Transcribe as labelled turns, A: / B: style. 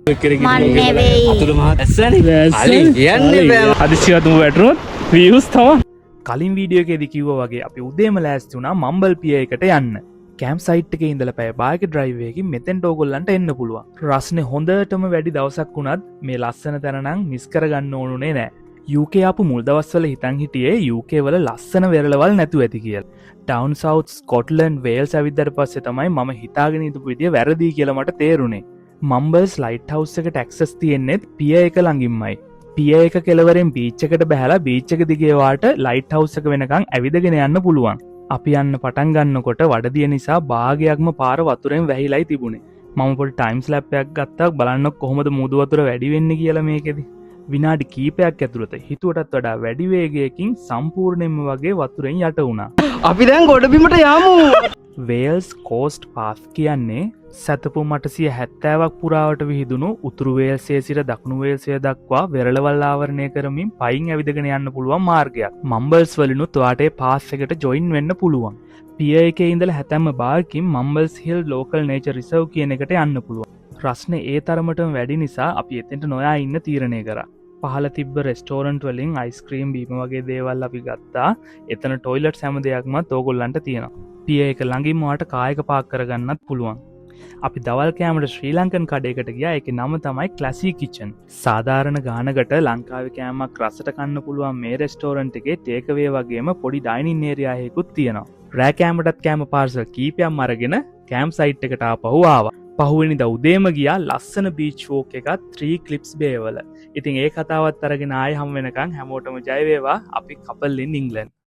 A: මන්නේ වෙයි.
B: අතුරු මහත් ඇස්සනේ. හරි යන්නේ බෑ.
C: අදිසියතුම වැටරුවොත් views තමයි. කලින් වීඩියෝ එකේදී කිව්වා වගේ අපි උදේම ලෑස්ති වුණා මම්බල් පිය එකට යන්න. කැම්ප් සයිට් එකේ ඉඳලා පැය භාගයක ඩ්‍රයිව් එකකින් මෙතෙන්ට ඕගොල්ලන්ට එන්න පුළුවන්. රස්නේ හොඳටම වැඩි දවසක් වුණත් මේ ලස්සන තැන නම් මිස් කරගන්න ඕනුනේ නෑ. UK ආපු මුල් දවස්වල හිතන් හිටියේ UK වල ලස්සන වෙරළවල් නැතුව ඇති කියලා. ඩවුන් සවුත් ස්කොට්ලන්ඩ් වේල්ස් ඇවිද්දාට පස්සේ තමයි මම හිතාගෙන හිටපු විදිය වැරදි කියලා මට තේරුනේ. මම්බල්ස් ලයිට් හවුස් එකට ඇක්සස් තියෙන්නේ පිය එක ළඟින්මයි. පිය එක කෙලවරෙන් බීච් එකට බහැලා බීච් එක දිගේ වාට ලයිට් හවුස් එක වෙනකන් ඇවිදගෙන යන්න පුළුවන්. අපි යන්න පටන් ගන්නකොට වඩදිය නිසා භාගයක්ම පාර වතුරෙන් වැහිලායි තිබුණේ. මම පොඩි ටයිම් ස්ලැප් එකක් ගත්තා බලන්න කොහොමද මුදු වතුර වැඩි වෙන්නේ කියලා මේකෙදි. විනාඩි කීපයක් ඇතුළත හිතුවටත් වඩා වැඩි වේගයකින් සම්පූර්ණයෙන්ම වගේ වතුරෙන් යට වුණා.
B: අපි දැන් ගොඩබිමට යමු.
C: වේල්ස් කෝස්ට් පාත් කියන්නේ සැතපුම් 870ක් පුරාවට විහිදුණු උතුරු වේල්සය සිට දකුණු වේල්සය දක්වා වෙරළවල් ආවරණය කරමින් පයින් ඇවිදගෙන යන්න පුළුවන් මාර්ගයක්. මම්බල්ස් වලිනුත් ඔයාට පාස් එකට ජොයින් වෙන්න පුළුවන්. පිය එකේ ඉඳලා හැතැම්ම බාරකින් මම්බල්ස් හිල් ලෝකල් නේචර් රිසර්ව් කියන එකට යන්න පුළුවන්. රස්නේ ඒ තරමටම වැඩි නිසා අපි එතෙන්ට නොයා ඉන්න තීරණය කරා. පහල තිබ්බ රෙස්ටෝරන්ට් වලින් අයිස්ක්‍රීම් බීම වගේ දේවල් අපි ගත්තා. එතන ටොයිලට්ස් හැම දෙයක්මත් ඕගොල්ලන්ට තියෙනවා. පිය එක ළඟින්ම ඔයාට කායක පාක් කරගන්නත් පුළුවන්. අපි දවල් කෑමට ශ්‍රී ලංකන් කඩේකට ගියා. ඒකේ නම තමයි ක්ලාසි කිචන්. සාධාරණ ගානකට ලංකාවේ කෑමක් රසට කන්න පුළුවන් මේ රෙස්ටෝරන්ට් එකේ ටේක් අවේ වගේම පොඩි ඩයිනින් ඒරියා එකකුත් තියෙනවා. රෑ කෑමටත් කෑම පාර්සල් කීපයක්ම අරගෙන කෑම්ප් සයිට් එකට ආපහු ආවා. පහුවෙනිදා උදේම ගියා ලස්සන බීච් වෝක් එකක් 3 ක්ලිප්ස් බේ වල. ඉතින් ඒ කතාවත් අරගෙන ආයෙ හම් වෙනකන් හැමෝටම ජය වේවා. අපි කපල් ඉන් ඉංග්ලන්ඩ්.